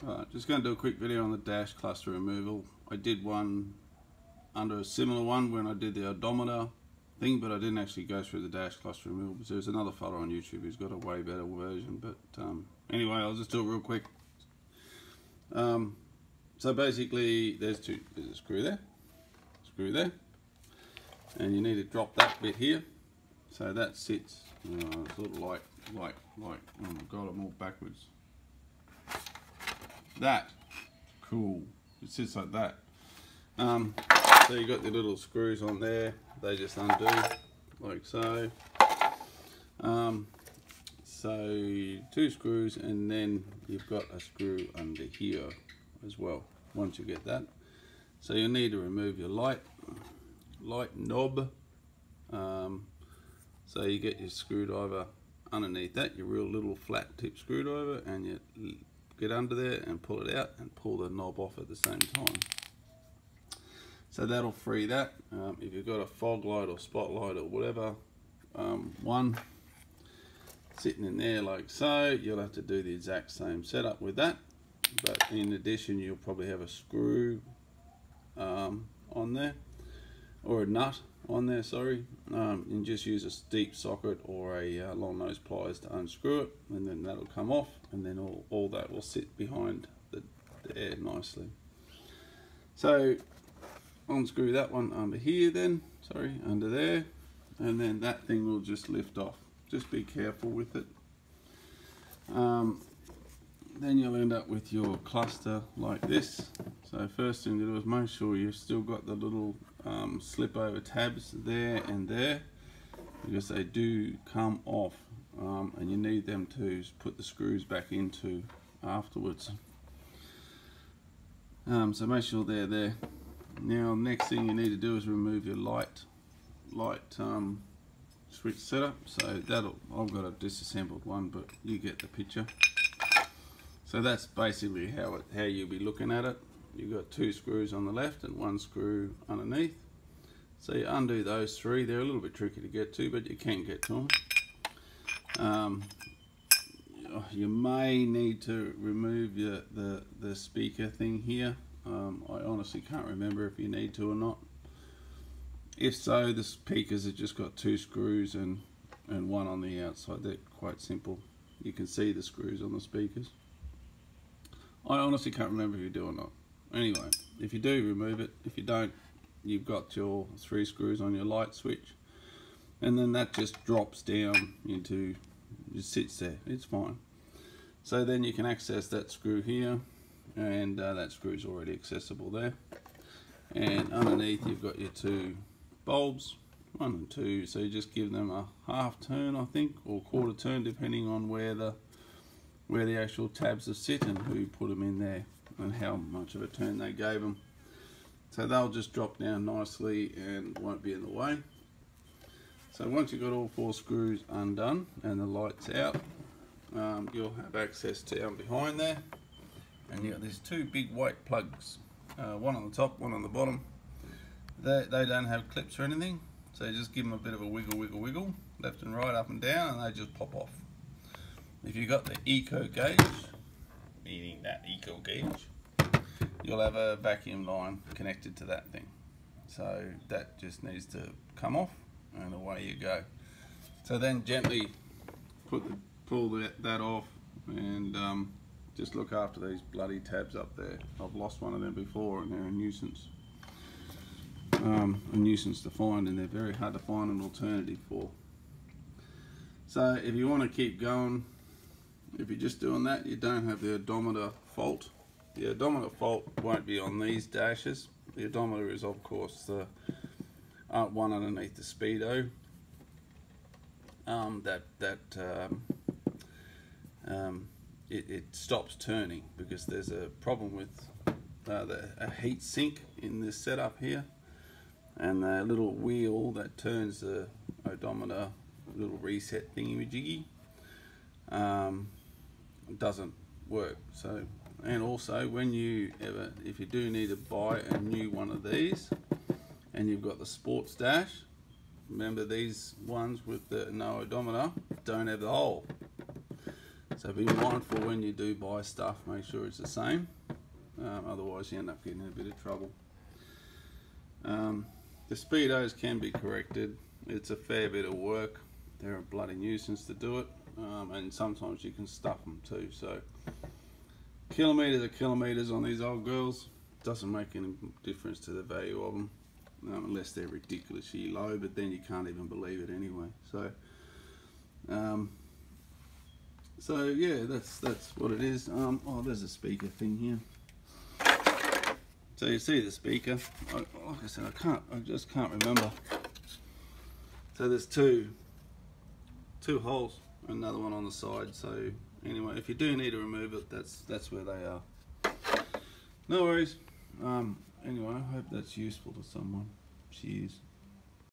Alright, just going to do a quick video on the dash cluster removal. I did one under a similar one when I did the odometer thing, but I didn't actually go through the dash cluster removal because there's another fellow on YouTube who's got a way better version. But anyway, I'll just do it real quick. So basically there's a screw there, and you need to drop that bit here. So that sits sort of like, oh my god, I'm all backwards. That, cool, it sits like that. So you got the little screws on there, they just undo like so. So 2 screws, and then you've got a screw under here as well once you get that. So you'll need to remove your light knob. So you get your screwdriver underneath that, your real little flat tip screwdriver, and you get under there and pull it out and pull the knob off at the same time. So that'll free that. If you've got a fog light or spotlight or whatever, one sitting in there like so, you'll have to do the exact same setup with that. But in addition, you'll probably have a screw on there, or a nut on there, sorry. And just use a deep socket or a long nose pliers to unscrew it, and then that'll come off, and then all that will sit behind the air nicely. So unscrew that one under here then, sorry, under there, and then that thing will just lift off. Just be careful with it. Then you'll end up with your cluster like this. So first thing to do is make sure you've still got the little slip over tabs there and there, because they do come off, and you need them to put the screws back into afterwards. So make sure they're there. Now next thing you need to do is remove your light switch setup. So I've got a disassembled one, but you get the picture. So that's basically how you'll be looking at it. You've got 2 screws on the left and 1 screw underneath. So you undo those 3. They're a little bit tricky to get to, but you can get to them. You may need to remove the speaker thing here. I honestly can't remember if you need to or not. If so, the speakers have just got 2 screws and 1 on the outside. They're quite simple. You can see the screws on the speakers. I honestly can't remember if you do or not. Anyway, if you do, remove it. If you don't, you've got your 3 screws on your light switch, and then that just drops down into, just sits there. It's fine. So then you can access that screw here, and that screw's already accessible there. And underneath you've got your 2 bulbs, 1 and 2. So you just give them a half turn, I think, or quarter turn, depending on where the actual tabs are sit and who put them in there and how much of a turn they gave them. So they'll just drop down nicely and won't be in the way. So once you've got all 4 screws undone and the lights out, you'll have access down behind there, and you've got these 2 big white plugs, one on the top, one on the bottom. They don't have clips or anything, so you just give them a bit of a wiggle, left and right, up and down, and they just pop off. If you've got the eco gauge, meaning that eco gauge, you'll have a vacuum line connected to that thing. So that just needs to come off, and away you go. So then gently pull that off, and just look after these bloody tabs up there. I've lost one of them before, and they're a nuisance. A nuisance to find, and they're very hard to find an alternative for. So if you want to keep going, if you're just doing that, you don't have the odometer fault. The odometer fault won't be on these dashes. The odometer is, of course, the one underneath the speedo. It stops turning because there's a problem with a heat sink in this setup here, and the little wheel that turns the odometer, little reset thingy-majiggy, doesn't work. So, and also if you do need to buy a new one of these and you've got the sports dash, remember these ones with the no odometer don't have the hole. So be mindful when you do buy stuff, make sure it's the same, otherwise you end up getting in a bit of trouble. The speedos can be corrected. It's a fair bit of work. They're a bloody nuisance to do it, and sometimes you can stuff them too. So kilometres are kilometres on these old girls. Doesn't make any difference to the value of them, unless they're ridiculously low, but then you can't even believe it anyway. So yeah, that's what it is. Oh, there's a speaker thing here. So you see the speaker. Like I said, I just can't remember. So there's two holes, another one on the side. So anyway, if you do need to remove it, that's where they are. No worries. Anyway, I hope that's useful to someone. Cheers.